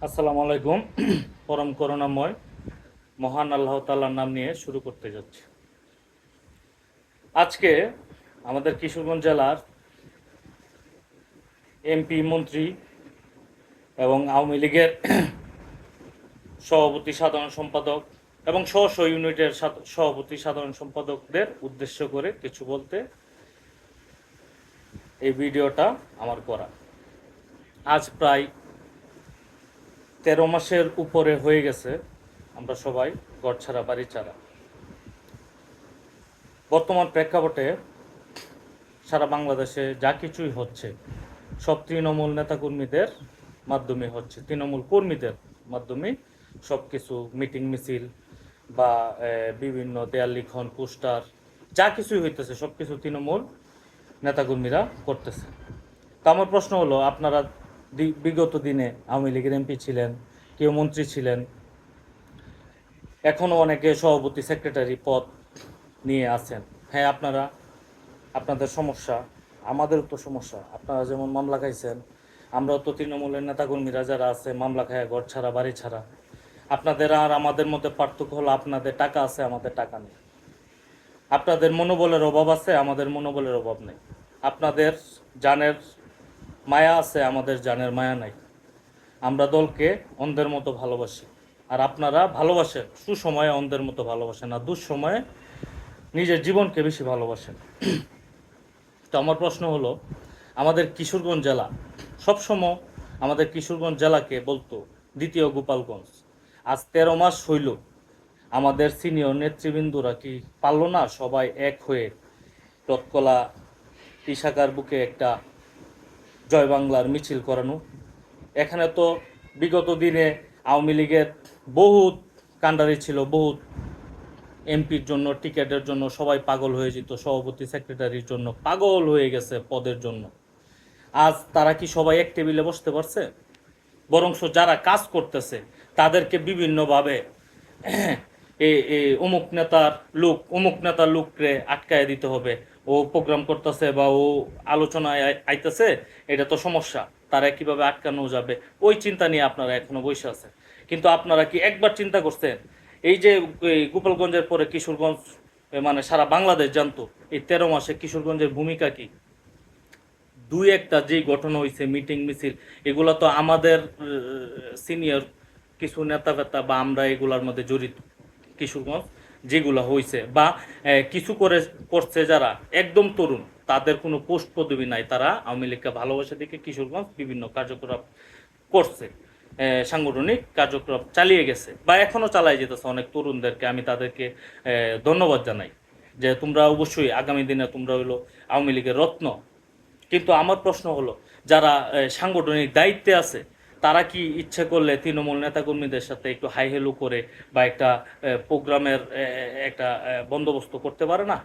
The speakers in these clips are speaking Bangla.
আসসালামু আলাইকুম। পরম করুণাময় মহান আল্লাহ তাআলার নাম নিয়ে শুরু করতে যাচ্ছি। আজকে আমাদের কিশোরগঞ্জ জেলার এমপি, মন্ত্রী এবং আওয়ামী লীগের সভাপতি, সাধারণ সম্পাদক এবং স্ব ইউনিটের সভাপতি, সাধারণ সম্পাদকদের উদ্দেশ্য করে কিছু বলতে এই ভিডিওটা আমার করা। আজ প্রায় 13 মাসের উপরে হয়ে গেছে আমরা সবাই ঘর ছাড়া, বাড়ি ছাড়া। বর্তমান প্রেক্ষাপটে সারা বাংলাদেশে যা কিছুই হচ্ছে সব তৃণমূল নেতাকর্মীদের মাধ্যমে হচ্ছে, তৃণমূল কর্মীদের মাধ্যমে সব কিছু মিটিং মিছিল বা বিভিন্ন দেয়াল লিখন, পোস্টার যা কিছুই হইতেছে সব কিছু তৃণমূল নেতাকর্মীরা করতেছে। তো আমার প্রশ্ন হলো, আপনারা বিগত দিনে আওয়ামী লীগের এমপি ছিলেন, কেউ মন্ত্রী ছিলেন, এখনও অনেকে সভাপতি, সেক্রেটারি পদ নিয়ে আছেন। হ্যাঁ, আপনাদের সমস্যা, আমাদেরও তো সমস্যা। আপনারা যেমন মামলা খাইছেন, আমরাও তো তৃণমূলের নেতাকর্মীরা যারা আছে মামলা খায়, ঘর ছাড়া, বাড়ি ছাড়া। আপনাদের আর আমাদের মধ্যে পার্থক্য হলো, আপনাদের টাকা আছে, আমাদের টাকা নেই। আপনাদের মনোবলের অভাব আছে, আমাদের মনোবলের অভাব নেই। আপনাদের জানের মায়া আছে, আমাদের জানের মায়া নাই। আমরা দলকে অন্ধের মতো ভালোবাসি, আর আপনারা ভালোবাসেন সুসময়ে অন্ধের মতো ভালোবাসেন, আর দুঃসময়ে নিজের জীবনকে বেশি ভালোবাসেন। তো আমার প্রশ্ন হলো, আমাদের কিশোরগঞ্জ জেলা সবসময় আমাদের কিশোরগঞ্জ জেলাকে বলতো দ্বিতীয় গোপালগঞ্জ। আজ 13 মাস হইল, আমাদের সিনিয়র নেতৃবৃন্দরা কি পারল না সবাই এক হয়ে রথকলা ইশাকার বুকে একটা জয় বাংলার মিছিল করানো? এখানে তো বিগত দিনে আওয়ামী লীগের বহুত কাণ্ডারি ছিল, বহুত এমপির জন্য, টিকেটের জন্য সবাই পাগল হয়ে যেত, সভাপতি, সেক্রেটারির জন্য পাগল হয়ে গেছে পদের জন্য। আজ তারা কি সবাই এক টেবিলে বসতে পারছে? বরংস যারা কাজ করতেছে তাদেরকে বিভিন্নভাবে অমুক নেতার লোককে আটকায় দিতে হবে, ও প্রোগ্রাম করতেছে বা ও আলোচনায় আইতেছে, এটা তো সমস্যা, তারা কিভাবে আটকানো যাবে, ওই চিন্তা নিয়ে আপনারা এখনো বসে আছেন। কিন্তু আপনারা কি একবার চিন্তা করছেন, এই যে গোপালগঞ্জের পরে কিশোরগঞ্জ, মানে সারা বাংলাদেশ জানতো এই 13 মাসে কিশোরগঞ্জের ভূমিকা কি? দুই একটা যেই ঘটনা হয়েছে, মিটিং মিছিল, এগুলো তো আমাদের সিনিয়র কিছু নেতা ফেতা বা আমরা এগুলার মধ্যে জড়িত। কিশোরগঞ্জ যেগুলো হয়েছে বা কিছু করছে যারা একদম তরুণ, তাদের কোনো পোস্ট পদবি নাই, তারা আওয়ামী লীগকে ভালোবাসা দিকে কিশোরগঞ্জ বিভিন্ন কার্যকলাপ করছে, সাংগঠনিক কার্যক্রম চালিয়ে গেছে বা এখনো চালাই যেতেছে। অনেক তরুণদেরকে আমি তাদেরকে ধন্যবাদ জানাই যে তোমরা অবশ্যই আগামী দিনে তোমরা হইলো আওয়ামী লীগের রত্ন। কিন্তু আমার প্রশ্ন হলো, যারা সাংগঠনিক দায়িত্বে আছে তারা কি ইচ্ছে করলে তৃণমূল নেতাকর্মীদের সাথে একটু হাই হেলো করে বা একটা প্রোগ্রামের একটা বন্দোবস্ত করতে পারে না?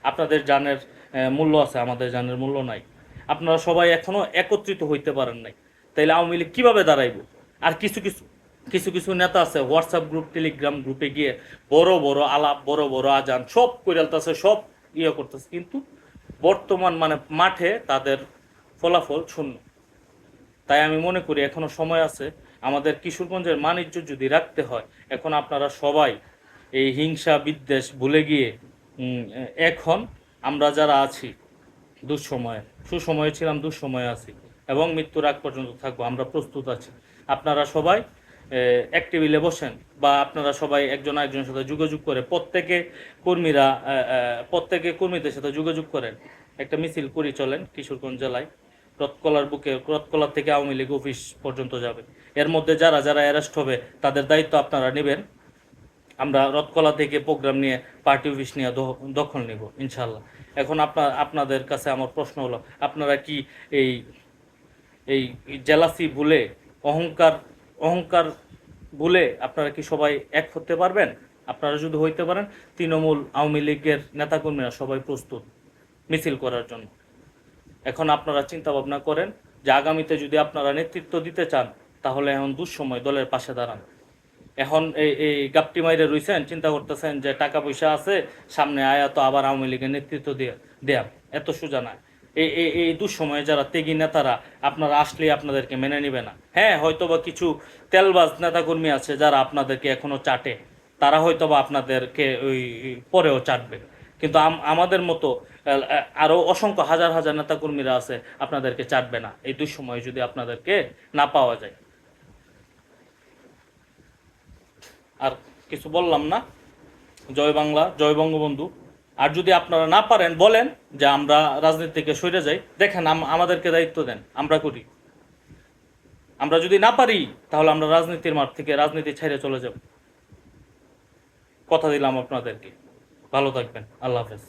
আপনাদের জানের মূল্য আছে, আমাদের জানের মূল্য নাই। আপনারা সবাই এখনো একত্রিত হইতে পারেন নাই, তাইলে আওয়ামী লীগ কীভাবে দাঁড়াইব? আর কিছু কিছু কিছু কিছু নেতা আছে হোয়াটসঅ্যাপ গ্রুপ, টেলিগ্রাম গ্রুপে গিয়ে বড় বড় আলাপ, বড় বড় আজান সব কইরালতেছে, সব ইয়ে করতেছে, কিন্তু বর্তমান মানে মাঠে তাদের ফলাফল শূন্য। তাই আমি মনে করি এখনো সময় আছে, আমাদের কিশোরগঞ্জের মানিজ্য যদি রাখতে হয়, এখন আপনারা সবাই এই হিংসা বিদ্বেষ ভুলে গিয়ে এখন আমরা যারা আছি দুঃসময়ে, সুসময়ে ছিলাম, দুঃসময়ে আছি এবং মৃত্যুর আগ পর্যন্ত থাকবো, আমরা প্রস্তুত আছি। আপনারা সবাই এক টেবিলে বসেন বা আপনারা সবাই একজন আরেকজনের সাথে যোগাযোগ করে প্রত্যেকে কর্মীদের সাথে যোগাযোগ করেন, একটা মিছিল করি চলেন কিশোরগঞ্জ জেলায়। রথকলার বুকে, রথকলা থেকে আওয়ামী লীগ অফিস পর্যন্ত যাবে। এর মধ্যে যারা যারা অ্যারেস্ট হবে তাদের দায়িত্ব আপনারা নেবেন। আমরা রথকলা থেকে প্রোগ্রাম নিয়ে, পার্টি অফিস নিয়ে দখল নেব ইনশাল্লাহ। এখন আপনাদের কাছে আমার প্রশ্ন হলো, আপনারা কি এই এই জেলাসি ভুলে, অহংকার অহংকার ভুলে আপনারা কি সবাই এক হতে পারবেন? আপনারা যদি হইতে পারেন, তৃণমূল আওয়ামী লীগের নেতাকর্মীরা সবাই প্রস্তুত মিছিল করার জন্য। এখন আপনারা চিন্তা ভাবনা করেন যে আগামীতে যদি আপনারা নেতৃত্ব দিতে চান, তাহলে এখন দুঃসময় দলের পাশে দাঁড়ান। এখন এই গাপটি মাইরে রইছেন, চিন্তা করতেছেন যে টাকা পয়সা আছে, সামনে আয়া তো আবার আওয়ামী লীগের নেতৃত্ব দেয়া, এত সোজা নয়। এই দুঃসময়ে যারা ত্যাগী নেতারা আপনারা আসলে আপনাদেরকে মেনে নেবে না। হ্যাঁ, হয়তোবা কিছু তেলবাজ নেতাকর্মী আছে যারা আপনাদেরকে এখনো চাটে, তারা হয়তোবা আপনাদেরকে ওই পরেও চাটবে, কিন্তু আমাদের মতো আরো অসংখ্য হাজার হাজার নেতাকর্মীরা আছে, আপনাদেরকে চাটবে না এই দুঃসময়ে যদি আপনাদেরকে না পাওয়া যায়। আর কিছু বললাম না। জয় বাংলা, জয় বঙ্গবন্ধু। আর যদি আপনারা না পারেন বলেন যে আমরা রাজনীতি থেকে সরে যাই, দেখেন আমাদেরকে দায়িত্ব দেন, আমরা করি। আমরা যদি না পারি তাহলে আমরা রাজনীতির মাঠ থেকে রাজনীতি ছেড়ে চলে যাব। কথা দিলাম আপনাদেরকে। ভালো থাকবেন। আল্লাহ হাফেজ।